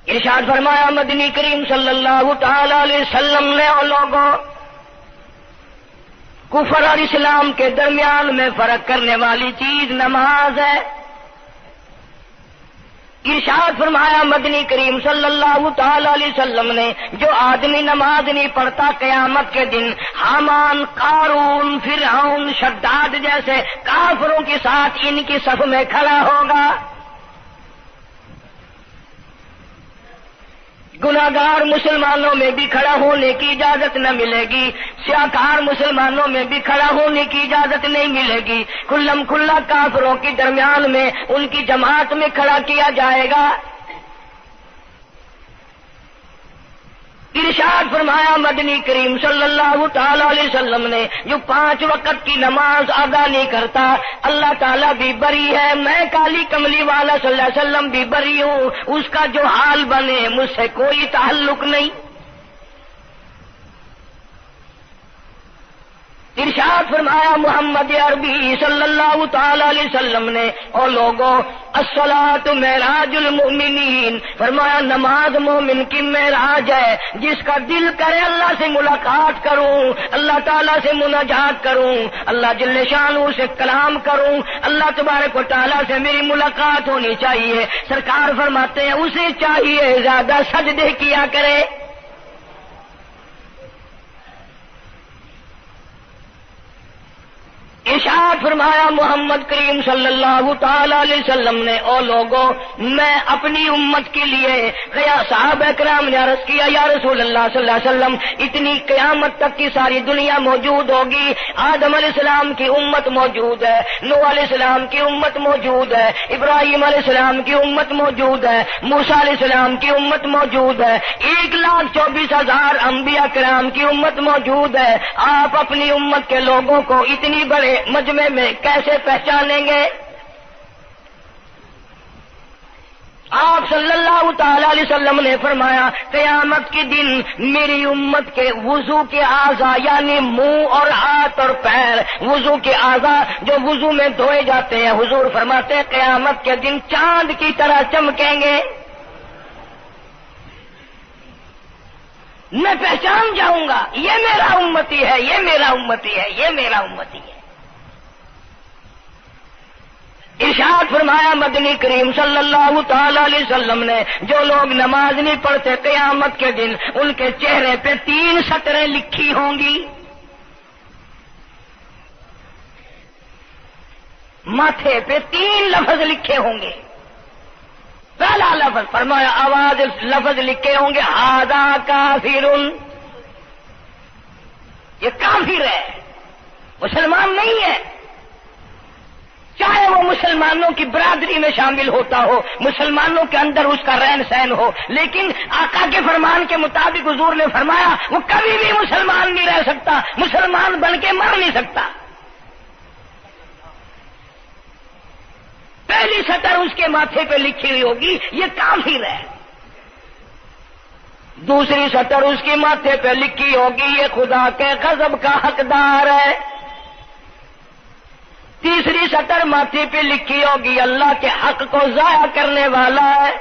ارشاد فرمایا مدنی کریم صلی اللہ تعالی علیہ وسلم نے اور لوگوں کفر اور اسلام کے درمیان میں فرق کرنے والی چیز نماز ہے۔ ارشاد فرمایا مدنی کریم صلی اللہ تعالی علیہ وسلم نے جو آدمی نماز نہیں پڑھتا قیامت کے دن حامان، قارون، فرعون، شداد جیسے کافروں کے ساتھ ان کی صف میں کھڑا ہوگا۔ گناہگار مسلمانوں میں بھی کھڑا ہونے کی اجازت نہ ملے گی، سیاکار مسلمانوں میں بھی کھڑا ہونے کی اجازت نہیں ملے گی، کھلم کھلا کافروں کے درمیان میں ان کی جماعت میں کھڑا کیا جائے گا۔ ارشاد فرمایا مدنی کریم صلی اللہ تعالی علیہ وسلم نے جو 5 وقت کی نماز ادا نہیں کرتا اللہ تعالیٰ بھی بری ہے، میں کالی کملی والا صلی اللہ علیہ وسلم بھی بری ہوں، اس کا جو حال بنے مجھ سے کوئی تعلق نہیں۔ ارشاد فرمایا محمد عربی صلی اللہ تعالی علیہ وسلم نے اور لوگوں الصلاۃ معراج المؤمنین، فرمایا نماز مومن کی معراج ہے، جس کا دل کرے اللہ سے ملاقات کروں، اللہ تعالیٰ سے مناجات کروں، اللہ جل شانہ سے کلام کروں، اللہ تبارک و تعالیٰ سے میری ملاقات ہونی چاہیے۔ سرکار فرماتے ہیں اسے چاہیے زیادہ سجدے کیا کرے۔ ارشاد فرمایا محمد کریم صلی اللہ تعالی علیہ وسلم نے او لوگوں میں اپنی امت کے لیے صحابہ کرام نے عرض کیا یا رسول اللہ صلی اللہ علیہ وسلم اتنی قیامت تک کی ساری دنیا موجود ہوگی، آدم علیہ السلام کی امت موجود ہے، نوح علیہ السلام کی امت موجود ہے، ابراہیم علیہ السلام کی امت موجود ہے، موسیٰ علیہ السلام کی امت موجود ہے، 1,24,000 انبیاء کرام کی امت موجود ہے، آپ اپنی امت کے لوگوں کو اتنی بڑے مجمع میں کیسے پہچانیں گے؟ آپ صلی اللہ تعالی علیہ وسلم نے فرمایا قیامت کے دن میری امت کے وضو کے اعضاء یعنی منہ اور ہاتھ اور پیر، وضو کے اعضاء جو وضو میں دھوئے جاتے ہیں، حضور فرماتے ہیں قیامت کے دن چاند کی طرح چمکیں گے، میں پہچان جاؤں گا یہ میرا امتی ہے، یہ میرا امتی ہے، یہ میرا امتی ہے۔ ارشاد فرمایا مدنی کریم صلی اللہ تعالی علیہ وسلم نے جو لوگ نماز نہیں پڑھتے قیامت کے دن ان کے چہرے پہ 3 سطریں لکھی ہوں گی، ماتھے پہ 3 لفظ لکھے ہوں گے۔ پہلا لفظ فرمایا آواز لفظ لکھے ہوں گے ھذا کافر، یہ کافر ہے، مسلمان نہیں ہے، چاہے وہ مسلمانوں کی برادری میں شامل ہوتا ہو، مسلمانوں کے اندر اس کا رہن سہن ہو، لیکن آقا کے فرمان کے مطابق حضور نے فرمایا وہ کبھی بھی مسلمان نہیں رہ سکتا، مسلمان بن کے مر نہیں سکتا۔ پہلی سطر اس کے ماتھے پہ لکھی ہوئی ہوگی یہ کافر ہے، دوسری سطر اس کے ماتھے پہ لکھی ہوگی یہ خدا کے غضب کا حقدار ہے، تیسری سطر ماتھے پہ لکھی ہوگی اللہ کے حق کو ضائع کرنے والا ہے۔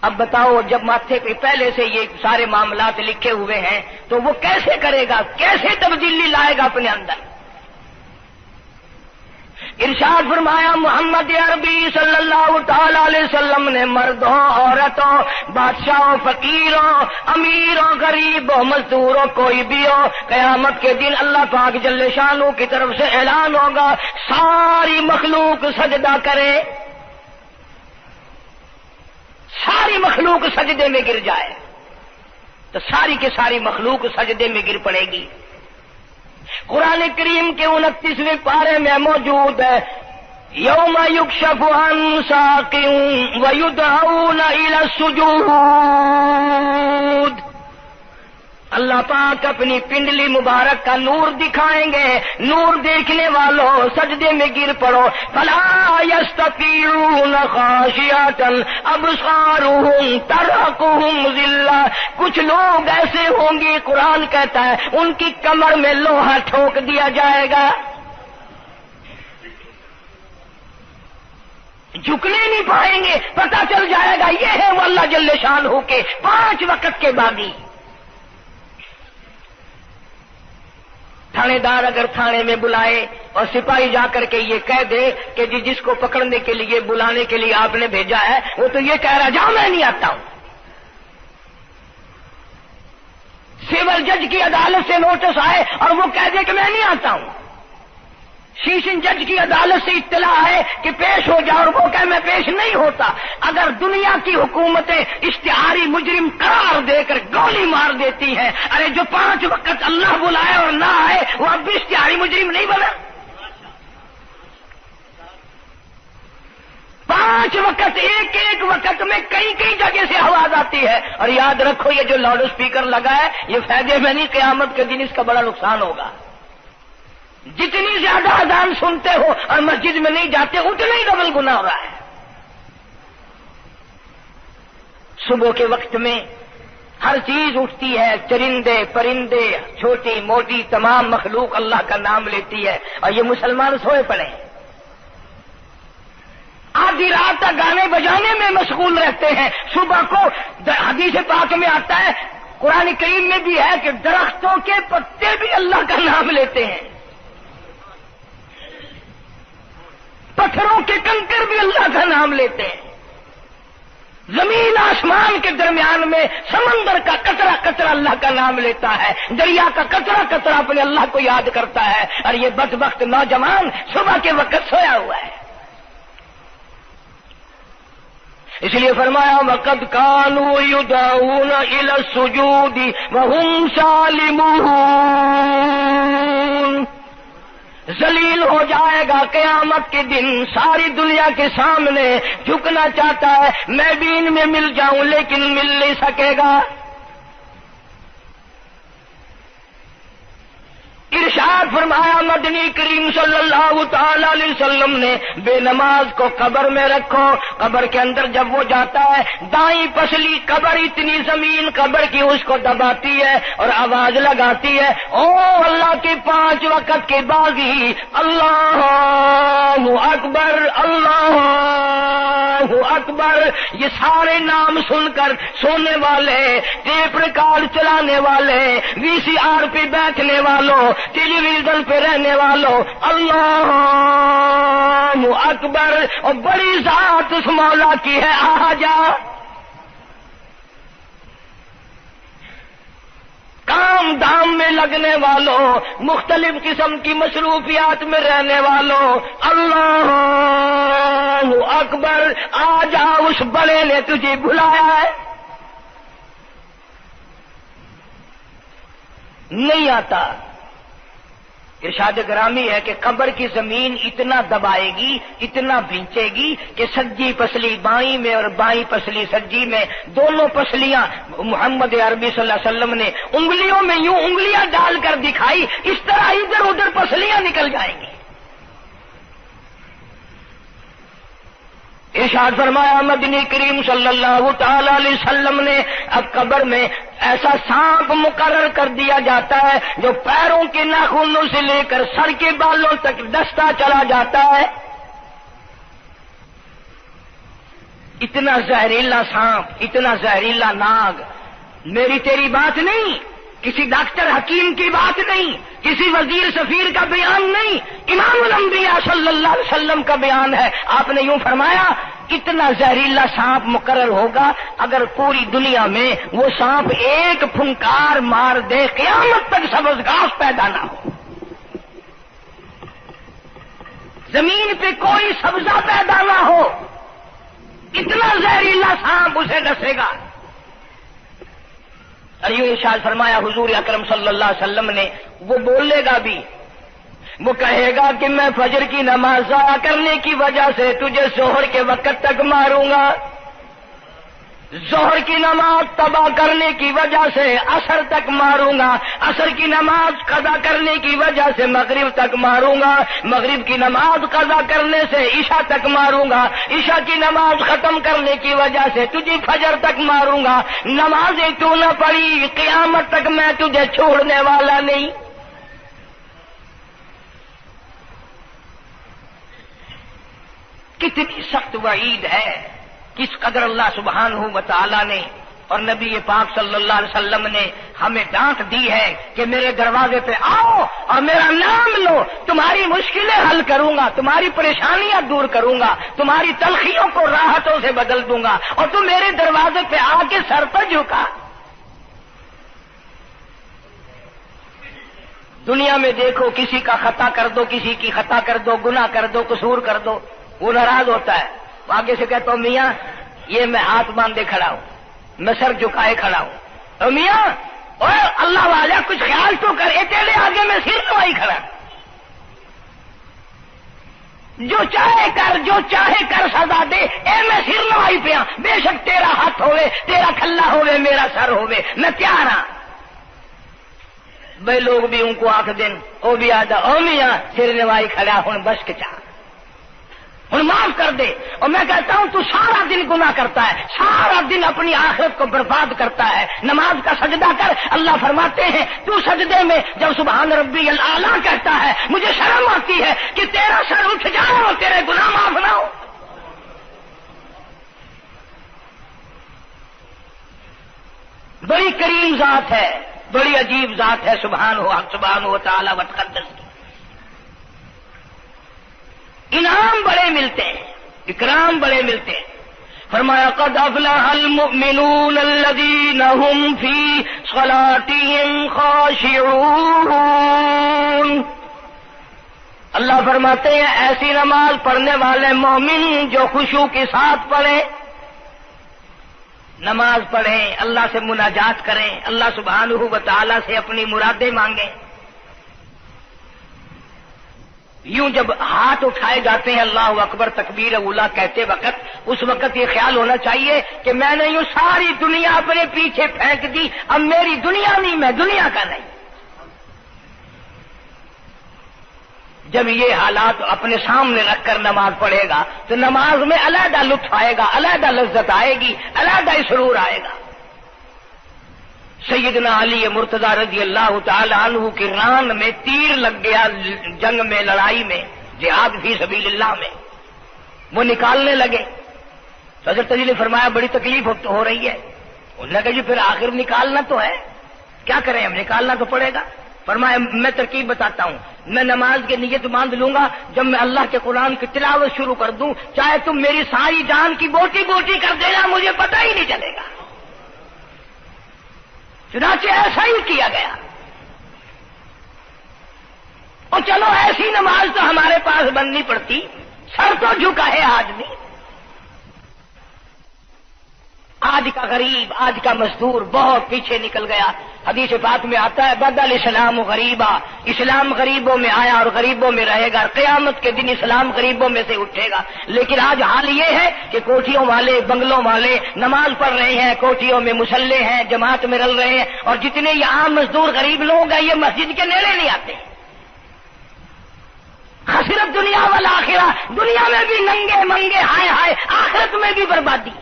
اب بتاؤ جب ماتھے پہ پہلے سے یہ سارے معاملات لکھے ہوئے ہیں تو وہ کیسے کرے گا، کیسے تبدیلی لائے گا اپنے اندر؟ ارشاد فرمایا محمد عربی صلی اللہ تعالی علیہ وسلم نے مردوں، عورتوں، بادشاہوں، فقیروں، امیروں، غریبوں، مزدوروں، کوئی بھی ہو، قیامت کے دن اللہ پاک جل شانہ کی طرف سے اعلان ہوگا ساری مخلوق سجدہ کرے، ساری مخلوق سجدے میں گر جائے تو ساری کی ساری مخلوق سجدے میں گر پڑے گی۔ قرآن کریم کے 29ویں پارے میں موجود ہے یوم یکشف عن ساق ویدعون الی السجود، اللہ پاک اپنی پنڈلی مبارک کا نور دکھائیں گے، نور دیکھنے والوں سجدے میں گر پڑو، فلا یستطیعون خاشعۃ ابصارهم ترهقهم ذلہ، کچھ لوگ ایسے ہوں گے قرآن کہتا ہے ان کی کمر میں لوہا ٹھوک دیا جائے گا، جھکنے نہیں پائیں گے، پتہ چل جائے گا یہ ہے وہ اللہ جل شانہ کے 5 وقت کے باغی۔ تھانے دار اگر تھانے میں بلائے اور سپاہی جا کر کے یہ کہہ دے کہ جی جس کو پکڑنے کے لیے بلانے کے لیے آپ نے بھیجا ہے وہ تو یہ کہہ رہا جاؤ میں نہیں آتا ہوں۔ سول جج کی عدالت سے نوٹس آئے اور وہ کہہ دے کہ میں نہیں آتا ہوں۔ سیشن جج کی عدالت سے اطلاع ہے کہ پیش ہو جاؤ اور وہ کہے میں پیش نہیں ہوتا۔ اگر دنیا کی حکومتیں اشتہاری مجرم قرار دے کر گولی مار دیتی ہیں، ارے جو 5 وقت اللہ بلائے اور نہ آئے وہ اب بھی اشتہاری مجرم نہیں بنا؟ 5 وقت ایک وقت میں کئی جگہ سے آواز آتی ہے۔ اور یاد رکھو یہ جو لاؤڈ اسپیکر لگا ہے یہ فائدے میں نہیں، قیامت کے دن اس کا بڑا نقصان ہوگا۔ جتنی زیادہ اذان سنتے ہو اور مسجد میں نہیں جاتے اتنا ہی ڈبل گناہ ہو رہا ہے۔ صبح کے وقت میں ہر چیز اٹھتی ہے، چرندے پرندے چھوٹی موٹی تمام مخلوق اللہ کا نام لیتی ہے، اور یہ مسلمان سوئے پڑے ہیں، آدھی رات تک گانے بجانے میں مشغول رہتے ہیں۔ صبح کو حدیث پاک میں آتا ہے، قرآن کریم میں بھی ہے کہ درختوں کے پتے بھی اللہ کا نام لیتے ہیں، پتھروں کے کنکر بھی اللہ کا نام لیتے ہیں، زمین آسمان کے درمیان میں سمندر کا قطرہ قطرہ اللہ کا نام لیتا ہے، دریا کا قطرہ قطرہ اپنے اللہ کو یاد کرتا ہے، اور یہ بدبخت نوجوان صبح کے وقت سویا ہوا ہے۔ اس لیے فرمایا وَقَدْ كَانُوا يُدْعَوْنَ إِلَى السُّجُودِ وَهُمْ سَالِمُونَ۔ ذلیل ہو جائے گا قیامت کے دن، ساری دنیا کے سامنے جھکنا چاہتا ہے میں بھی ان میں مل جاؤں لیکن مل نہیں سکے گا۔ ارشاد فرمایا مدنی کریم صلی اللہ تعالی علیہ وسلم نے بے نماز کو قبر میں رکھو، قبر کے اندر جب وہ جاتا ہے دائیں پسلی قبر اتنی زمین قبر کی اس کو دباتی ہے اور آواز لگاتی ہے او اللہ کے 5 وقت کے باغی اللہ اکبر اللہ اکبر۔ یہ سارے نام سن کر سونے والے، ٹیپ ریکارڈ چلانے والے، وی سی آر پہ بیٹھنے والوں، ٹیلی ویژن پہ رہنے والوں اللہ اکبر، اور بڑی ذات اس مولا کی ہے آ جا۔ کام دام میں لگنے والوں، مختلف قسم کی مصروفیات میں رہنے والوں اللہ اکبر، آ جا اس بڑے نے تجھے بلایا ہے، نہیں آتا۔ ارشاد گرامی ہے کہ قبر کی زمین اتنا دبائے گی، اتنا بھینچے گی کہ سجی پسلی بائیں میں اور بائیں پسلی سجی میں دونوں پسلیاں محمد عربی صلی اللہ علیہ وسلم نے انگلیوں میں یوں انگلیاں ڈال کر دکھائی، اس طرح ادھر ادھر پسلیاں نکل جائیں گی۔ ارشاد فرمایا مدنی کریم صلی اللہ تعالی علیہ وسلم نے اب قبر میں ایسا سانپ مقرر کر دیا جاتا ہے جو پیروں کے ناخنوں سے لے کر سر کے بالوں تک ڈستا چلا جاتا ہے۔ اتنا زہریلا سانپ، اتنا زہریلا ناگ، میری تیری بات نہیں، کسی ڈاکٹر حکیم کی بات نہیں، کسی وزیر سفیر کا بیان نہیں، امام الانبیاء صلی اللہ علیہ وسلم کا بیان ہے۔ آپ نے یوں فرمایا اتنا زہریلا سانپ مقرر ہوگا اگر پوری دنیا میں وہ سانپ ایک پھنکار مار دے قیامت تک سبز گھاس پیدا نہ ہو، زمین پہ کوئی سبزہ پیدا نہ ہو، اتنا زہریلا سانپ اسے ڈسے گا۔ اور یوں ارشاد فرمایا حضور اکرم صلی اللہ علیہ وسلم نے، وہ بولے گا بھی، وہ کہے گا کہ میں فجر کی نماز ضائع کرنے کی وجہ سے تجھے ظہر کے وقت تک ماروں گا، ظہر کی نماز تباہ کرنے کی وجہ سے عصر تک ماروں گا، عصر کی نماز قضا کرنے کی وجہ سے مغرب تک ماروں گا، مغرب کی نماز قضا کرنے سے عشاء تک ماروں گا، عشاء کی نماز ختم کرنے کی وجہ سے تجھے فجر تک ماروں گا، نمازیں تو نہ پڑھی قیامت تک میں تجھے چھوڑنے والا نہیں۔ اتنی سخت وعید ہے، کس قدر اللہ سبحانہ و تعالی نے اور نبی پاک صلی اللہ علیہ وسلم نے ہمیں ڈانٹ دی ہے کہ میرے دروازے پہ آؤ اور میرا نام لو، تمہاری مشکلیں حل کروں گا، تمہاری پریشانیاں دور کروں گا، تمہاری تلخیوں کو راحتوں سے بدل دوں گا، اور تم میرے دروازے پہ آ کے سر پر جھکا۔ دنیا میں دیکھو، کسی کا خطا کر دو، کسی کی خطا کر دو، گناہ کر دو، قصور کر دو، وہ ناراض ہوتا ہے، وہ آگے سے کہتا ہوں میاں یہ میں ہاتھ باندھے کھڑا ہوں، میں سر جھکائے کھڑا ہوں، اور میاں اوے اللہ والا کچھ خیال تو کر، تیرے آگے میں سر نوائی کھڑا، جو چاہے کر، جو چاہے کر سزا دے، میں سر نوائی پہ ہوں، بے شک تیرا ہاتھ ہوئے، تیرا کھلا ہوئے، میرا سر ہوئے، میں تیار ہاں۔ بھائی لوگ بھی ان کو آنکھ دن، وہ بھی آدھا او میاں سر نوائی کھڑا ہوں، بس کے چاہ ہوں معاف کر دے۔ اور میں کہتا ہوں تو سارا دن گناہ کرتا ہے، سارا دن اپنی آخرت کو برباد کرتا ہے، نماز کا سجدہ کر، اللہ فرماتے ہیں تو سجدے میں جب سبحان ربی الاعلیٰ کہتا ہے مجھے شرم آتی ہے کہ تیرا سر اٹھ جائے اور تیرے گناہ معاف نہ ہو۔ بڑی کریم ذات ہے، بڑی عجیب ذات ہے سبحانہ و تعالی و تقدس کی، انعام بڑے ملتے ہیں، اکرام بڑے ملتے ہیں۔ فرمایا قد افلح المؤمنون الذین هم فی صلاتهم خاشعون، اللہ فرماتے ہیں ایسی نماز پڑھنے والے مومن جو خشوع کے ساتھ پڑھیں، نماز پڑھیں، اللہ سے مناجات کریں، اللہ سبحانہ و تعالی سے اپنی مرادیں مانگیں۔ یوں جب ہاتھ اٹھائے جاتے ہیں اللہ اکبر تکبیر اولا کہتے وقت، اس وقت یہ خیال ہونا چاہیے کہ میں نے یوں ساری دنیا اپنے پیچھے پھینک دی، اب میری دنیا نہیں، میں دنیا کا نہیں۔ جب یہ حالات اپنے سامنے رکھ کر نماز پڑھے گا تو نماز میں علیحدہ لطف آئے گا، علیحدہ لذت آئے گی، علیحدہ سرور آئے گا۔ سیدنا علی مرتضی رضی اللہ تعالی عنہ کی ران میں تیر لگ گیا، جنگ میں، لڑائی میں، جہاد فی سبیل اللہ میں، وہ نکالنے لگے تو حضرت علی نے فرمایا بڑی تکلیف ہو رہی ہے۔ انہوں نے کہا جی پھر آخر نکالنا تو ہے، کیا کریں ہم، نکالنا تو پڑے گا۔ فرمایا میں ترکیب بتاتا ہوں، میں نماز کی نیت باندھ لوں گا، جب میں اللہ کے قرآن کی تلاوت شروع کر دوں چاہے تم میری ساری جان کی بوٹی بوٹی کر دینا، مجھے پتہ ہی نہیں چلے گا۔ چنانچہ ایسا ہی کیا گیا، اور چلو ایسی نماز تو ہمارے پاس بننی پڑتی، سر تو جھکا ہے آدمی۔ آج کا غریب، آج کا مزدور بہت پیچھے نکل گیا۔ حدیث پاک میں آتا ہے بدل اسلام غریبا، اسلام غریبوں میں آیا اور غریبوں میں رہے گا، قیامت کے دن اسلام غریبوں میں سے اٹھے گا۔ لیکن آج حال یہ ہے کہ کوٹھیوں والے، بنگلوں والے نماز پڑھ رہے ہیں، کوٹھیوں میں مصلے ہیں، جماعت میں رل رہے ہیں، اور جتنے یہ عام مزدور غریب لوگ ہیں یہ مسجد کے نیڑے نہیں آتے۔ خسرت دنیا والآخرہ، دنیا میں بھی ننگے منگے ہائے ہائے، آخرت میں بھی بربادی،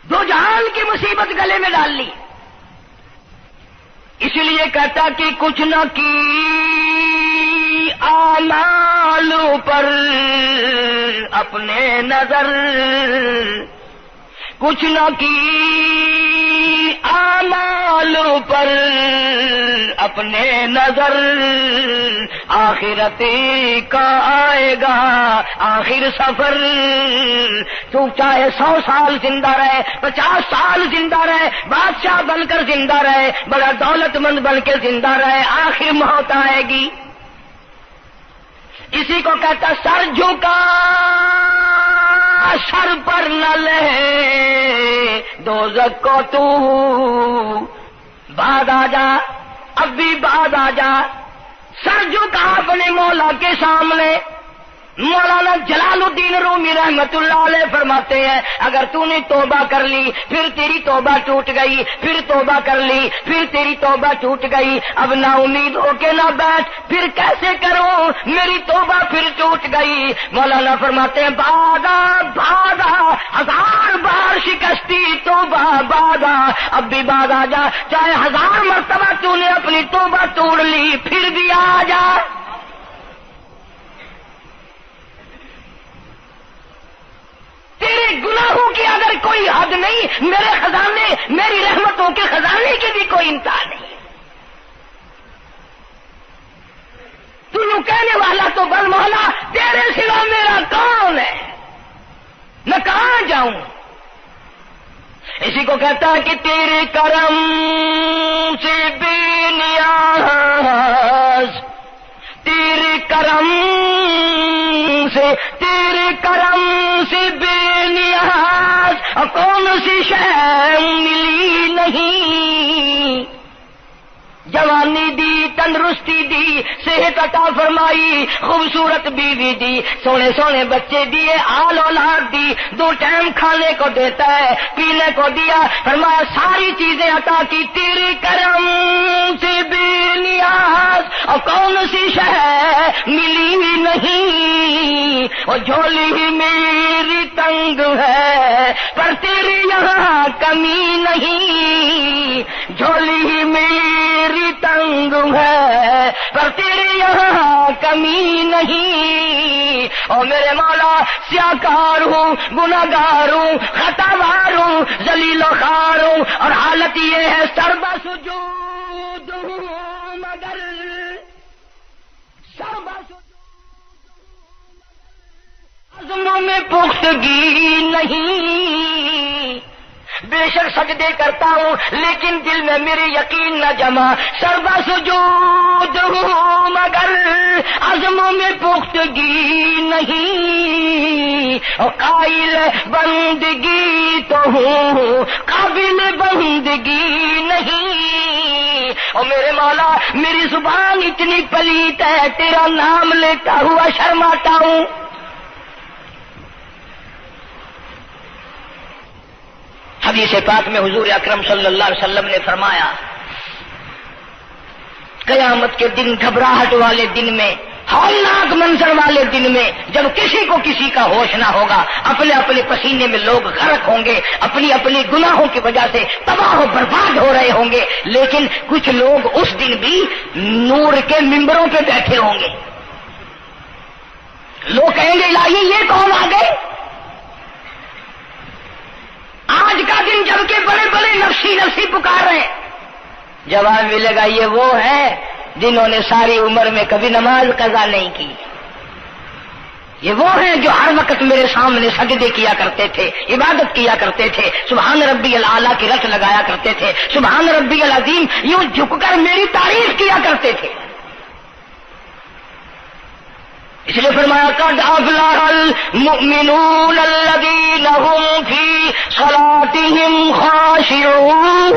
دو جہان کی مصیبت گلے میں ڈال لی۔ اس لیے کہتا کہ کچھ نہ کی اعمال پر اپنے نظر، کچھ نہ کی اعمال پر اپنے نظر، آخرت کا آئے گا آخر سفر۔ تو چاہے 100 سال زندہ رہے، 50 سال زندہ رہے، بادشاہ بن کر زندہ رہے، بڑا دولت مند بن کے زندہ رہے، آخر موت آئے گی۔ اسی کو کہتا سر جھکا سر پر نہ لے دوزخ کو تو، بعد آ جا، اب بھی بعد آ جا، سر جھکا اپنے مولا کے سامنے۔ مولانا جلال الدین رومی رحمت اللہ علیہ فرماتے ہیں اگر تو نے توبہ کر لی، پھر تیری توبہ ٹوٹ گئی، پھر توبہ کر لی، پھر تیری توبہ ٹوٹ گئی، اب نا امید ہو کے نہ بیٹھ، پھر کیسے کروں، میری توبہ پھر ٹوٹ گئی۔ مولانا فرماتے ہیں بادا بادا، 1000 بار شکستی توبہ بادا، اب بھی بعد آ جا، چاہے 1000 مرتبہ تو نے اپنی توبہ توڑ لی، پھر بھی آ جا۔ پر کوئی حد نہیں، میرے خزانے، میری رحمتوں کے خزانے کی بھی کوئی انتہا نہیں۔ تو یوں کہنے والا تو بل مولا تیرے سوا میرا کون ہے، میں کہاں جاؤں؟ اسی کو کہتا ہے کہ تیرے کرم سے بے نیاز، تیرے کرم سے بے نیاز، اور کون سی شے ملی نہیں، جوانی دی، تندرستی دی، صحت عطا فرمائی، خوبصورت بیوی دی، سونے سونے بچے دیے، آل اولاد دی، 2 ٹائم کھانے کو دیتا ہے، پینے کو دیا، فرمایا ساری چیزیں عطا کی، تیرے کرم سے بے نیاز، اور کون سی شے ملی نہیں، اور جھولی ہی میری تنگ ہے پر تیرے یہاں کمی نہیں، جھولی ہی میری تنگ ہے پر تیرے یہاں کمی نہیں، اور میرے مولا سیاکار ہوں، گناہگار ہوں، خطاوار ہوں، ذلیل و خوار ہوں، اور حالت یہ ہے سربا سجود ہوں، مگر سربا عزموں میں پختگی نہیں، بے شک سجدے کرتا ہوں لیکن دل میں میرے یقین نہ جمع، سربا سجود ہوں مگر عزموں میں پختگی نہیں، اور قائل بندگی تو ہوں قابل بندگی نہیں، اور میرے مولا میری زبان اتنی پلیت ہے تیرا نام لیتا ہوا شرماتا ہوں۔ حدیث پاک میں حضور اکرم صلی اللہ علیہ وسلم نے فرمایا قیامت کے دن، گھبراہٹ والے دن میں، ہولناک منظر والے دن میں، جب کسی کو کسی کا ہوش نہ ہوگا، اپنے اپنے پسینے میں لوگ غرق ہوں گے، اپنی اپنی گناہوں کی وجہ سے تباہ و برباد ہو رہے ہوں گے، لیکن کچھ لوگ اس دن بھی نور کے ممبروں پہ بیٹھے ہوں گے، لوگ کہیں گے الہی یہ کون آ گئے؟ آج کا دن جبکہ بڑے بڑے نفسی پکار رہے ہیں، جواب ملے گا یہ وہ ہے جنہوں نے ساری عمر میں کبھی نماز قضا نہیں کی، یہ وہ ہیں جو ہر وقت میرے سامنے سجدے کیا کرتے تھے، عبادت کیا کرتے تھے، سبحان ربی الاعلیٰ کی رٹ لگایا کرتے تھے، سبحان ربی العظیم یوں جھک کر میری تعریف کیا کرتے تھے۔ اس لیے فرمایا قد افلح المؤمنون الذین هم فی صلاتهم خاشعون،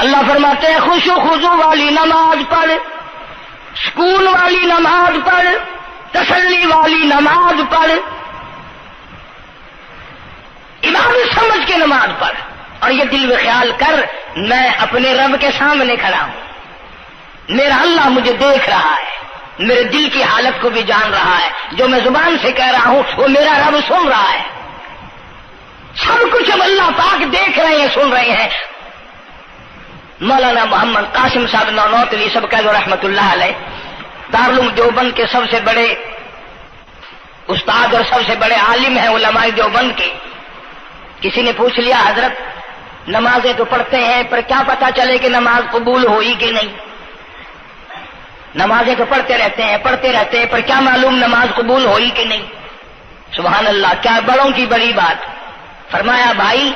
اللہ فرماتے ہیں خوش و خضوع والی نماز پڑھ، سکون والی نماز پڑھ، تسلی والی نماز پڑھ، عبادت سمجھ کے نماز پڑھ، اور یہ دل میں خیال کر میں اپنے رب کے سامنے کھڑا ہوں، میرا اللہ مجھے دیکھ رہا ہے، میرے دل کی حالت کو بھی جان رہا ہے، جو میں زبان سے کہہ رہا ہوں وہ میرا رب سن رہا ہے، سب کچھ اب اللہ پاک دیکھ رہے ہیں، سن رہے ہیں۔ مولانا محمد قاسم صاحب نانوتوی سب کہہ دو رحمت اللہ علیہ، دارالعلوم دیوبند کے سب سے بڑے استاد اور سب سے بڑے عالم ہیں علماء دیوبند کے۔ کسی نے پوچھ لیا حضرت نمازیں تو پڑھتے ہیں پر کیا پتا چلے کہ نماز قبول ہوئی کہ نہیں؟ نمازیں تو پڑھتے رہتے ہیں پر کیا معلوم نماز قبول ہوئی کہ نہیں؟ سبحان اللہ، کیا بڑوں کی بڑی بات۔ فرمایا بھائی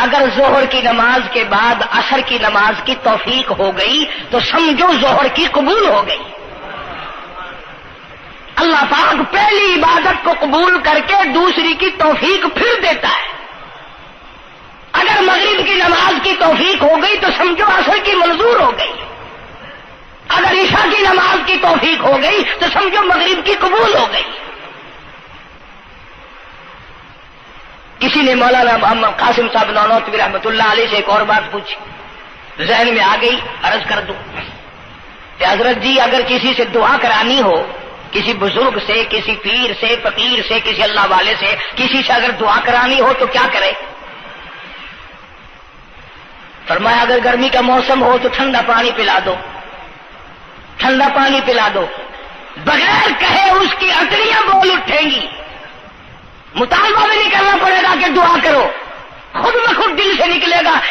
اگر ظہر کی نماز کے بعد عصر کی نماز کی توفیق ہو گئی تو سمجھو ظہر کی قبول ہو گئی۔ اللہ پاک پہلی عبادت کو قبول کر کے دوسری کی توفیق پھر دیتا ہے۔ اگر مغرب کی نماز کی توفیق ہو گئی تو سمجھو عصر کی منظور ہو گئی، اگر عشاء کی نماز کی توفیق ہو گئی تو سمجھو مغرب کی قبول ہو گئی۔ کسی نے مولانا محمد قاسم صاحب نانوتوی رحمۃ اللہ علیہ سے ایک اور بات پوچھی، ذہن میں آ گئی، عرض کر دوں کہ حضرت جی اگر کسی سے دعا کرانی ہو، کسی بزرگ سے، کسی پیر سے، فقیر سے، کسی اللہ والے سے، کسی سے اگر دعا کرانی ہو تو کیا کرے؟ فرمایا اگر گرمی کا موسم ہو تو ٹھنڈا پانی پلا دو، ٹھنڈا پانی پلا دو، بغیر کہے اس کی اٹریاں بول اٹھیں گی،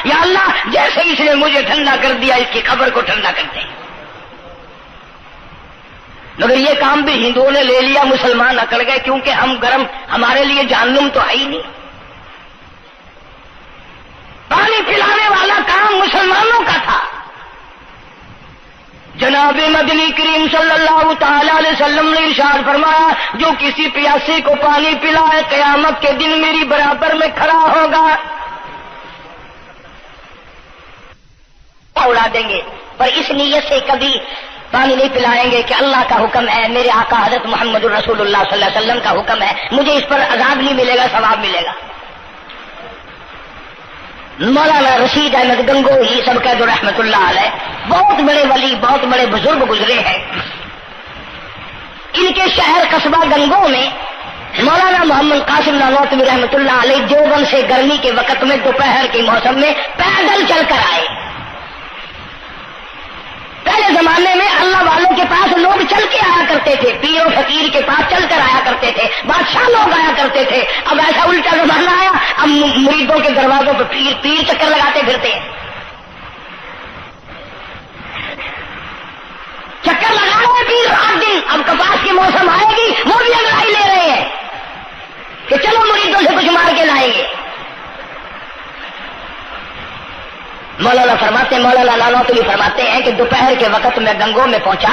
یا اللہ جیسے اس نے مجھے ٹھنڈا کر دیا اس کی قبر کو ٹھنڈا کر دے. مگر یہ کام بھی ہندوؤں نے لے لیا، مسلمان اکڑ گئے کیونکہ ہم گرم، ہمارے لیے جہنم تو ہے ہی نہیں. پانی پلانے والا کام مسلمانوں کا تھا. جناب مدنی کریم صلی اللہ تعالی علیہ وسلم نے ارشاد فرمایا جو کسی پیاسے کو پانی پلائے قیامت کے دن میری برابر میں کھڑا ہوگا. اڑا دیں گے پر اس نیت سے کبھی پانی نہیں پلائیں گے کہ اللہ کا حکم ہے، میرے آقا حضرت محمد الرسول اللہ صلی اللہ علیہ وسلم کا حکم ہے، مجھے اس پر عذاب نہیں ملے گا، ثواب ملے گا. مولانا رشید احمد گنگوہی سب کا جو رحمت اللہ علیہ بہت بڑے ولی، بہت بڑے بزرگ گزرے ہیں. ان کے شہر قصبہ گنگو میں مولانا محمد قاسم نانوتوی رحمت اللہ علیہ دیوبند سے گرمی کے وقت میں دوپہر کے موسم میں پیدل چل کر آئے. پہلے زمانے میں اللہ والوں کے پاس لوگ چل کے آیا کرتے تھے، پیر و فقیر کے پاس چل کر آیا کرتے تھے، بادشاہ لوگ آیا کرتے تھے. اب ایسا الٹا زمانہ آیا، اب مریدوں کے دروازوں پہ پیر چکر لگاتے پھرتے ہیں. چکر لگا رہے پیر رات دن. اب کپاس کی موسم آئے گی وہ بھی انگڑائی لے رہے ہیں کہ چلو مریدوں سے کچھ مار کے لائیں گے. مولانا نانوتوی فرماتے ہیں کہ دوپہر کے وقت میں گنگو میں پہنچا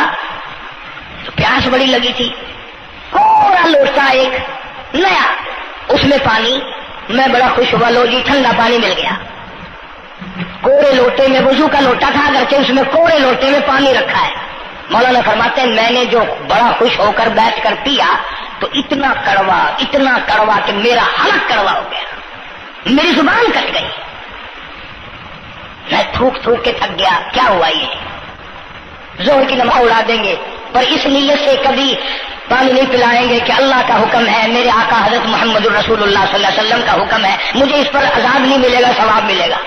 تو پیاس بڑی لگی تھی. پورا لوٹا ایک نیا، اس میں پانی، میں بڑا خوش ہوا، لو جی ٹھنڈا پانی مل گیا. کوڑے لوٹے میں، وضو کا لوٹا تھا اگرچہ اس میں کوڑے لوٹے میں پانی رکھا ہے. مولانا فرماتے ہیں میں نے جو بڑا خوش ہو کر بیٹھ کر پیا تو اتنا کڑوا کہ میرا حلق کڑوا ہو گیا، میری زبان کٹ گئی، میں تھوک کے تھک گیا. کیا ہوا یہ زہر کی نماز اڑا دیں گے پر اس نیت سے کبھی پانی نہیں پلائیں گے کہ اللہ کا حکم ہے، میرے آقا حضرت محمد الرسول اللہ صلی اللہ علیہ وسلم کا حکم ہے، مجھے اس پر عذاب نہیں ملے گا، ثواب ملے گا.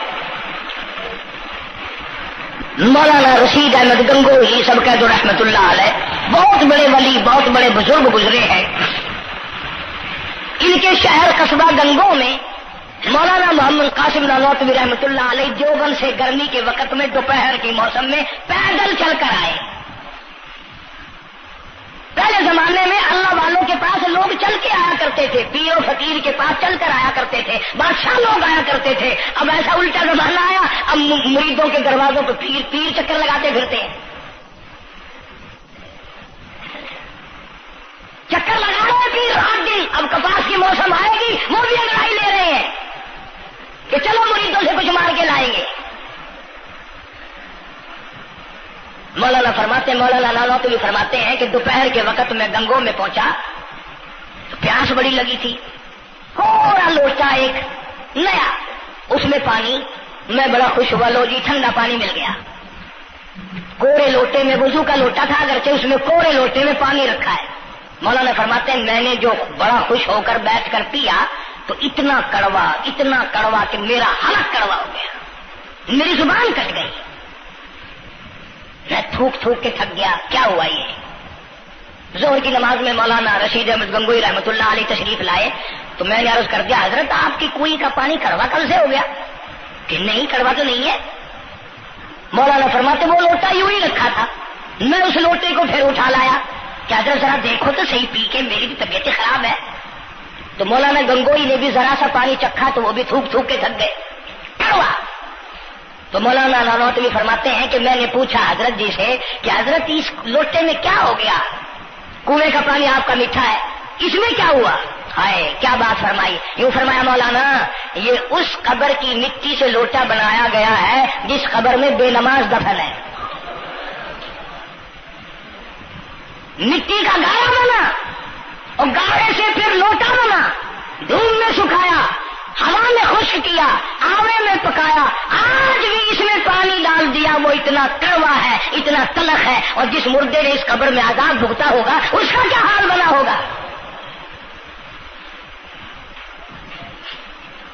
مولانا رشید احمد گنگوہی سب کا جو رحمت اللہ علیہ بہت بڑے ولی، بہت بڑے بزرگ گزرے ہیں. ان کے شہر قصبہ گنگو میں مولانا محمد قاسم نانوتوی رحمت اللہ علیہ دیوبند سے گرمی کے وقت میں دوپہر کے موسم میں پیدل چل کر آئے. پہلے زمانے میں اللہ والوں کے پاس لوگ چل کے آیا کرتے تھے، پیر و فقیر کے پاس چل کر آیا کرتے تھے، بادشاہ لوگ آیا کرتے تھے. اب ایسا الٹا زمانہ آیا، اب مریدوں کے دروازوں پہ پیر چکر لگاتے پھرتے ہیں. چکر لگا رہے پیر رات دن. اب کپاس کی موسم آئے گی وہ بھی انگڑائی لے رہے ہیں کہ چلو مریدوں سے کچھ مار کے لائیں گے. مولانا نانوتوی فرماتے ہیں کہ دوپہر کے وقت میں گنگو میں پہنچا تو پیاس بڑی لگی تھی. پورا لوٹا ایک نیا، اس میں پانی، میں بڑا خوش ہوا، لو جی ٹھنڈا پانی مل گیا. کوڑے لوٹے میں، وضو کا لوٹا تھا اگرچہ اس میں کوڑے لوٹے میں پانی رکھا ہے. مولانا فرماتے ہیں میں نے جو بڑا خوش ہو کر بیٹھ کر پیا تو اتنا کڑوا کہ میرا حلق کڑوا ہو گیا، میری زبان کٹ گئی، میں تھوک کے تھک گیا. کیا ہوا یہ زہر کی نماز میں مولانا رشید احمد گنگوہی رحمت اللہ علیہ تشریف لائے تو میں نے عرض کر دیا حضرت آپ کی کنویں کا پانی کڑوا کل سے ہو گیا؟ کہ نہیں کڑوا تو نہیں ہے. مولانا فرماتے وہ لوٹا یوں ہی رکھا تھا، میں اس لوٹے کو پھر اٹھا لایا کہ حضرت ذرا دیکھو تو صحیح پی کے، میری بھی طبیعت خراب ہے. تو مولانا گنگوہی نے بھی ذرا سا پانی چکھا تو وہ بھی تھوک کے تھک گئے، کڑوا. تو مولانا نانوتوی فرماتے ہیں کہ میں نے پوچھا حضرت جی سے کہ حضرت اس لوٹے میں کیا ہو گیا؟ کنویں کا پانی آپ کا میٹھا ہے، اس میں کیا ہوا؟ ہائے کیا بات فرمائی. یوں فرمایا مولانا یہ اس قبر کی مٹی سے لوٹا بنایا گیا ہے جس قبر میں بے نماز دفن ہے. مٹی کا گاڑا بنا اور گاڑے سے پھر لوٹا بنا، دھوپ میں سکھایا، ہوا میں خشک کیا، آوے میں پکایا، آج بھی اس میں پانی ڈال دیا، وہ اتنا کڑوا ہے، اتنا تلخ ہے. اور جس مردے نے اس قبر میں عذاب بھگتا ہوگا اس کا کیا حال بنا ہوگا؟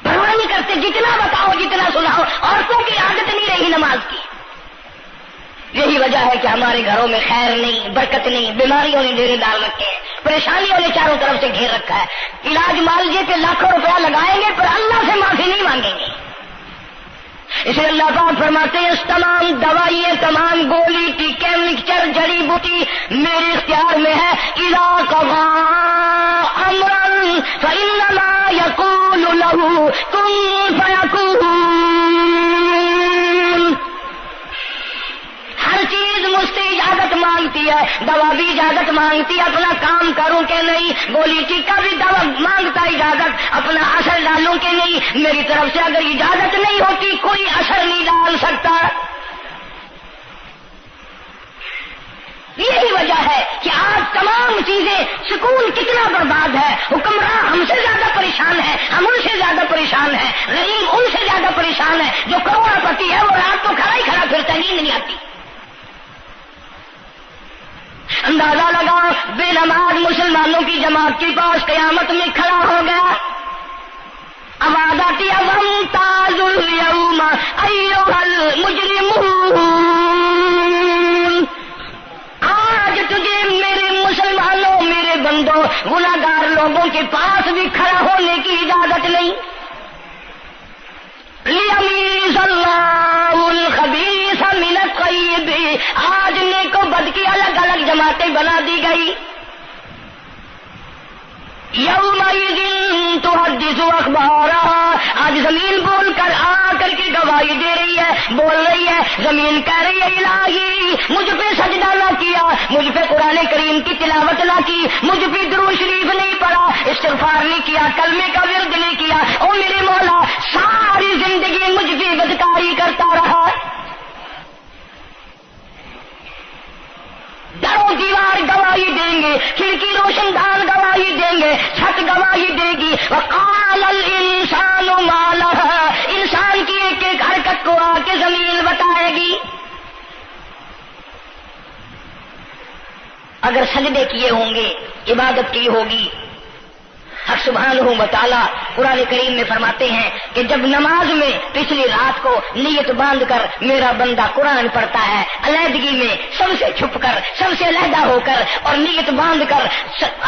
پرواہ نہیں کرتے، جتنا بتاؤ جتنا سناؤ. عورتوں کی عادت نہیں رہی نماز کی. یہی وجہ ہے کہ ہمارے گھروں میں خیر نہیں، برکت نہیں، بیماریوں نے ڈیرے ڈال رکھے ہیں، پریشانیوں نے چاروں طرف سے گھیر رکھا ہے. علاج معالجے پہ لاکھوں روپیہ لگائیں گے پر اللہ سے معافی نہیں مانگیں گے. اسے اللہ پاک فرماتے ہیں اس تمام دوائیں، تمام گولی ٹیکے مکسچر جڑی بوٹی میرے اختیار میں ہے. اذا قضى امرا فانما يقول له كن فيكون. ہر چیز مجھ سے اجازت مانگتی ہے، دوا بھی اجازت مانگتی ہے اپنا کام کروں کہ نہیں، گولی ٹیکا بھی دوا مانگتا اجازت اپنا اثر ڈالوں کہ نہیں. میری طرف سے اگر اجازت نہیں ہوتی کوئی اثر نہیں ڈال سکتا. یہی وجہ ہے کہ آج تمام چیزیں، سکون کتنا برباد ہے. حکمراں ہم سے زیادہ پریشان ہے، ہم ان سے زیادہ پریشان ہیں، غریب ان سے زیادہ پریشان ہے. جو کروڑ پتی ہے وہ رات کو کھڑا ہی کھڑا پھرتا، نیند نہیں آتی. اندازہ لگا بے نماز مسلمانوں کی جماعت کے پاس قیامت میں کھڑا ہو گیا. آواز آتی ہے وامتاز اليوم ایھا المجرمون. آج تجھے میرے مسلمانوں، میرے بندوں، گناہگار لوگوں کے پاس بھی کھڑا ہونے کی اجازت نہیں. لیمیز اللہ الخبیث من الطیب. آج نیک و بد کی الگ الگ جماعتیں بنا دی گئی. یومئذ تحدث اخبارها. آج زمین بول کر آ کر کے گواہی دے رہی ہے، بول رہی ہے. زمین کہہ رہی ہے الہی مجھ پہ سجدہ نہ کیا، مجھ پہ قرآن کریم کی تلاوت نہ کی، مجھ پہ درود شریف نہیں پڑھا، استغفار نہیں کیا، کلمے کا ورد نہیں کیا. او میرے مولا ساری زندگی مجھ پہ بدکاری کرتا رہا. دروں دیوار گواہی دیں گے، کھڑکی روشن دان گواہی دیں گے، چھت گواہی دے گی. وقال الانسان ما لها. انسان کی ایک ایک حرکت کو آ کے زمین بتائے گی. اگر سجدے کیے ہوں گے، عبادت کی ہوگی. حق سبحانہ و تعالیٰ قرآن کریم میں فرماتے ہیں کہ جب نماز میں پچھلی رات کو نیت باندھ کر میرا بندہ قرآن پڑھتا ہے، علیحدگی میں سب سے چھپ کر، سب سے علیحدہ ہو کر اور نیت باندھ کر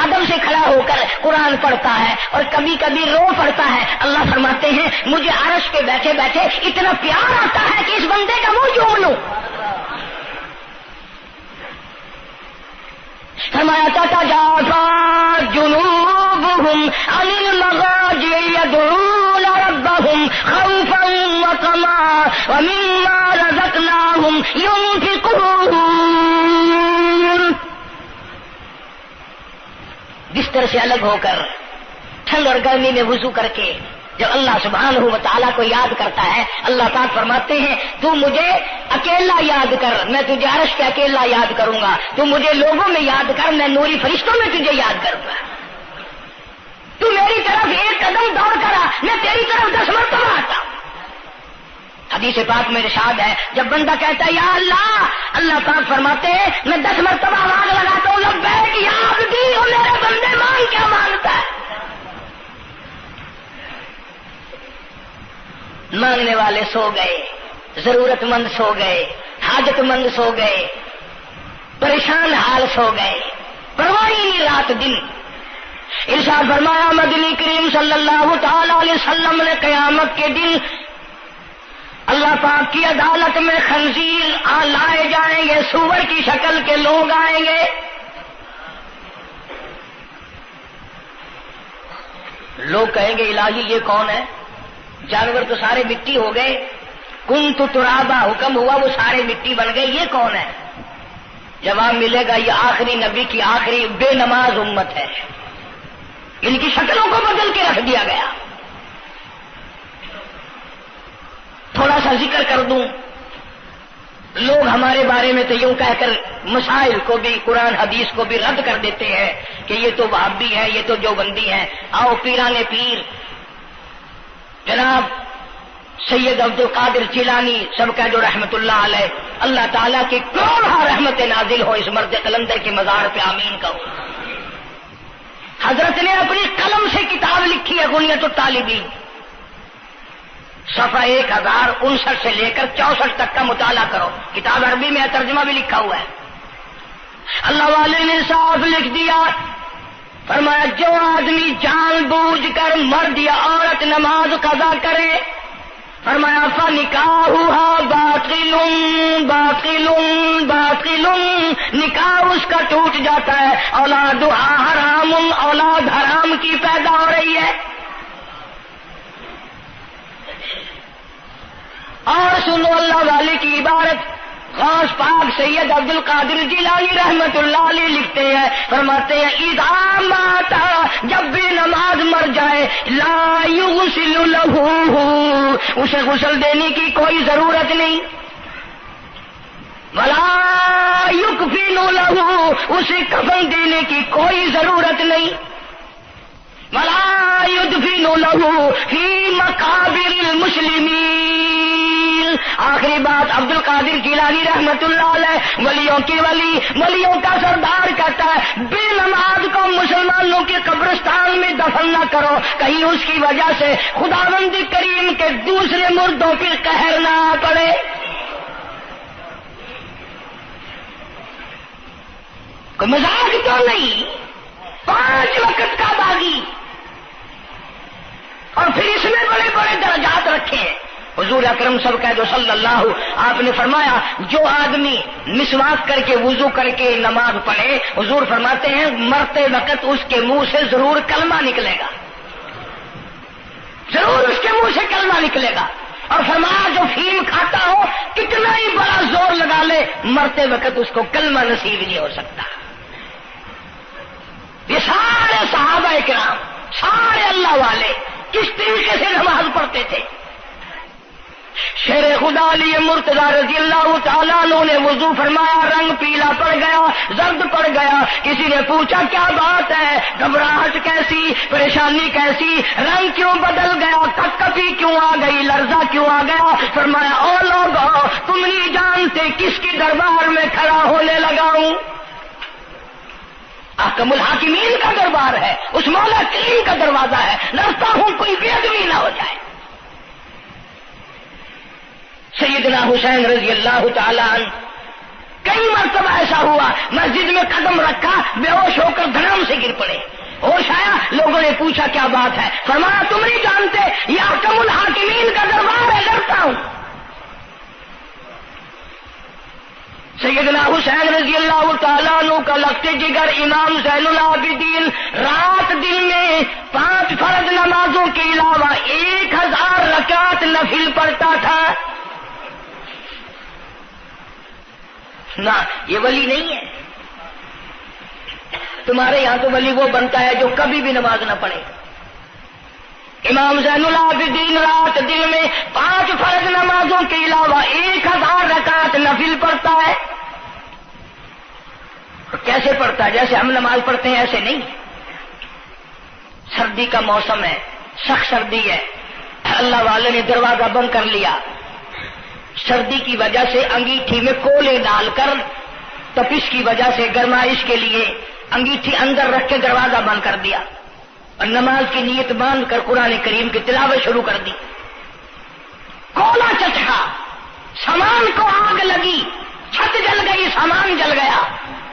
ادب سے کھڑا ہو کر قرآن پڑھتا ہے اور کبھی کبھی رو پڑتا ہے. اللہ فرماتے ہیں مجھے عرش پہ بیٹھے بیٹھے اتنا پیار آتا ہے کہ اس بندے کا منہ چوم لوں. فرمایا تتجافى جنوبهم عن المضاجع يدعون ربهم خوفا وطمعا ومما رزقناهم ينفقون. بستر سے الگ ہو کر ٹھنڈ اور گرمی میں وضو کر کے جب اللہ سبحانہ و تعالیٰ کو یاد کرتا ہے، اللہ پاک فرماتے ہیں تو مجھے اکیلا یاد کر، میں تجھے عرش پہ اکیلا یاد کروں گا. تو مجھے لوگوں میں یاد کر، میں نوری فرشتوں میں تجھے یاد کروں گا. تو میری طرف ایک قدم دوڑ کر آ، میں تیری طرف 10 مرتبہ آتا. حدیث پاک میں ارشاد ہے جب بندہ کہتا ہے یا اللہ، اللہ پاک فرماتے ہیں میں 10 مرتبہ آواز لگاتا ہوں لبیک یا عبدی. اور میرے بندے مانگ کیا مانگتا ہے؟ مانگنے والے سو گئے، ضرورت مند سو گئے، حاجت مند سو گئے، پریشان حال سو گئے، پرواہ نہیں رات دن. ارشاد فرمایا مدنی کریم صلی اللہ تعالی علیہ وسلم نے قیامت کے دن اللہ پاک کی عدالت میں خنزیر لائے جائیں گے، سور کی شکل کے لوگ آئیں گے. لوگ کہیں گے الہی یہ کون ہے؟ جانور تو سارے مٹی ہو گئے، کنت ترابا حکم ہوا وہ سارے مٹی بن گئے، یہ کون ہے؟ جواب ملے گا یہ آخری نبی کی آخری بے نماز امت ہے، ان کی شکلوں کو بدل کے رکھ دیا گیا. تھوڑا سا ذکر کر دوں، لوگ ہمارے بارے میں تو یوں کہہ کر مسائل کو بھی، قرآن حدیث کو بھی رد کر دیتے ہیں کہ یہ تو وہابی ہے، یہ تو دیوبندی ہے. آؤ پیران پیر جناب سید عبد القادر جیلانی سب کا جو رحمت اللہ علیہ، اللہ تعالیٰ کی کروڑہ رحمت نازل ہو اس مرد قلندر کے مزار پہ آمین کہو. حضرت نے اپنی قلم سے کتاب لکھی ہے غنیت الطالبین، صفحہ 1059 سے لے کر 64 تک کا مطالعہ کرو. کتاب عربی میں ہے، ترجمہ بھی لکھا ہوا ہے. اللہ والے نے صاف لکھ دیا، فرمایا جو آدمی جان بوجھ کر مرد یا عورت نماز قضا کرے فرمایا فنکاحها باطل باطل باطل، نکاح اس کا ٹوٹ جاتا ہے، اولادها حرام، اولاد حرام کی پیدا ہو رہی ہے۔ اور سنو اللہ والے کی عبارت، غوث پاک سید عبد القادر جیلانی رحمت اللہ علیہ لکھتے ہیں، فرماتے ہیں اذا مات، جب بھی نماز مر جائے، لا یغسل لہ، اسے غسل دینے کی کوئی ضرورت نہیں، ولا یکفن لہ، اسے کفن دینے کی کوئی ضرورت نہیں، ولا یدفن لہ فی مقابر المسلمین۔ آخری بات عبد القادر جیلانی رحمت اللہ علیہ، ولیوں کی ولی، ولیوں کا سردار کہتا ہے بے نماز کو مسلمانوں کے قبرستان میں دفن نہ کرو، کہیں اس کی وجہ سے خداوند کریم کے دوسرے مردوں پہ قہر نہ پڑے۔ کوئی مذاق تو نہیں، 5 وقت کا باغی، اور پھر اس میں بڑے بڑے درجات رکھے ہیں۔ حضور اکرم صلی اللہ آپ نے فرمایا جو آدمی مسواک کر کے وضو کر کے نماز پڑھے، حضور فرماتے ہیں مرتے وقت اس کے منہ سے ضرور کلمہ نکلے گا، ضرور اس کے منہ سے کلمہ نکلے گا، اور فرمایا جو فیم کھاتا ہو کتنا ہی بڑا زور لگا لے، مرتے وقت اس کو کلمہ نصیب نہیں ہو سکتا۔ یہ سارے صحابہ کرام، سارے اللہ والے کس طریقے سے نماز پڑھتے تھے۔ شیر خدا علی مرتضی رضی اللہ تعالیٰ عنہ نے وضو فرمایا، رنگ پیلا پڑ گیا، زرد پڑ گیا، کسی نے پوچھا کیا بات ہے، گھبراہٹ کیسی، پریشانی کیسی، رنگ کیوں بدل گیا، کپکپی کیوں آ گئی، لرزہ کیوں آ گیا؟ فرمایا او لوگو تم نہیں جانتے کس کی دربار میں کھڑا ہونے لگا ہوں، احکم الحاکمین کا دربار ہے، اس مولا کریم کا دروازہ ہے، ڈرتا ہوں کوئی بے ادبی نہ ہو جائے۔ سیدنا حسین رضی اللہ تعالیٰ عنہ کئی مرتبہ ایسا ہوا مسجد میں قدم رکھا، بے ہوش ہو کر دھڑام سے گر پڑے، ہوش آیا، لوگوں نے پوچھا کیا بات ہے، فرمایا تم نہیں جانتے یہ احکم الحاکمین کا دربار ہے، ڈرتا ہوں۔ سیدنا حسین رضی اللہ تعالیٰ عنہ کا لگتے جگر امام زین العابدین رات دن میں 5 فرض نمازوں کے علاوہ 1000 رکعت نفل پڑھتا تھا۔ نہ یہ ولی نہیں ہے، تمہارے یہاں تو ولی وہ بنتا ہے جو کبھی بھی نماز نہ پڑھے۔ امام زین العابدین رات دن میں 5 فرض نمازوں کے علاوہ 1000 رکعت نفل پڑھتا ہے۔ کیسے پڑھتا ہے؟ جیسے ہم نماز پڑھتے ہیں ایسے نہیں، سردی کا موسم ہے، سخت سردی ہے، اللہ والے نے دروازہ بند کر لیا، سردی کی وجہ سے انگیٹھی میں کولے ڈال کر تپش کی وجہ سے گرمائش کے لیے انگیٹھی اندر رکھ کے دروازہ بند کر دیا، اور نماز کی نیت باندھ کر قرآن کریم کی تلاوت شروع کر دی۔ کولا چچکا، سامان کو آگ لگی، چھت جل گئی، سامان جل گیا،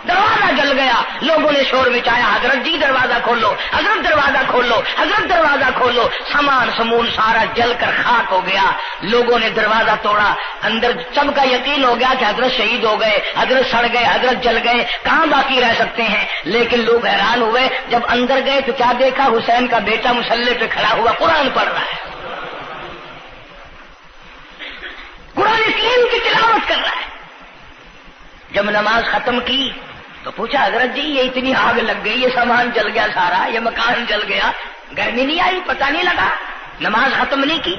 دروازہ جل گیا، لوگوں نے شور مچایا حضرت جی دروازہ کھولو، حضرت دروازہ کھولو، حضرت دروازہ کھولو، سامان سمون سارا جل کر خاک ہو گیا، لوگوں نے دروازہ توڑا، اندر سب کا یقین ہو گیا کہ حضرت شہید ہو گئے، حضرت سڑ گئے، حضرت جل گئے، کہاں باقی رہ سکتے ہیں؟ لیکن لوگ حیران ہوئے، جب اندر گئے تو کیا دیکھا؟ حسین کا بیٹا مصلی پہ کھڑا ہوا قرآن پڑھ رہا ہے، قرآن کریم کی تلاوت کر رہا ہے۔ جب نماز ختم کی تو پوچھا حضرت جی یہ اتنی آگ لگ گئی، یہ سامان جل گیا سارا، یہ مکان جل گیا، گرمی نہیں آئی، پتہ نہیں لگا، نماز ختم نہیں کی؟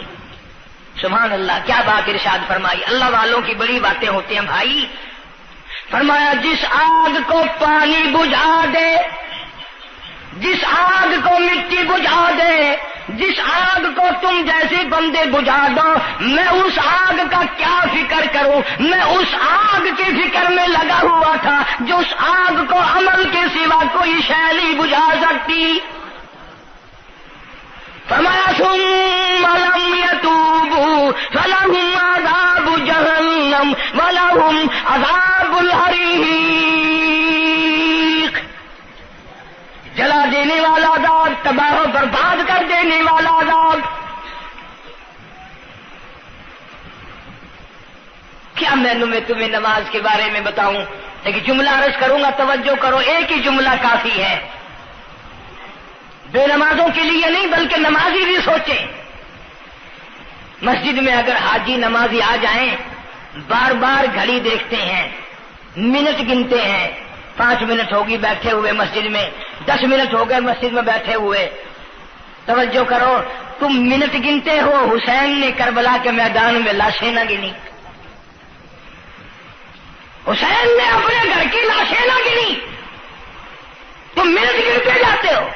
سبحان اللہ، کیا بات ارشاد فرمائی، اللہ والوں کی بڑی باتیں ہوتی ہیں بھائی۔ فرمایا جس آگ کو پانی بجھا دے، جس آگ کو مٹی بجھا دے، جس آگ کو تم جیسے بندے بجھا دو، میں اس آگ کا کیا فکر کروں؟ میں اس آگ کی فکر میں لگا ہوا تھا جو اس آگ کو عمل کے سوا کوئی شے نہیں بجھا سکتی۔ فرمایا ثم لم يتوبوا فلهم عذاب جہنم ولهم عذاب الحریق، جلا دینے والا عذاب، تباہ و برباد کر دینے والا عذاب۔ میں تمہیں نماز کے بارے میں بتاؤں، لیکن جملہ عرض کروں گا، توجہ کرو، ایک ہی جملہ کافی ہے، بے نمازوں کے لیے نہیں بلکہ نمازی بھی سوچیں۔ مسجد میں اگر حاجی نمازی آ جائیں، بار بار گھڑی دیکھتے ہیں، منٹ گنتے ہیں، 5 منٹ ہوگی بیٹھے ہوئے مسجد میں، 10 منٹ ہو گئے مسجد میں بیٹھے ہوئے، توجہ کرو، تم منٹ گنتے ہو، حسین نے کربلا کے میدان میں لاشیں نہ گنی، حسین نے اپنے گھر کی لاشیں نہ گنی، تم منٹ گنتے جاتے ہو۔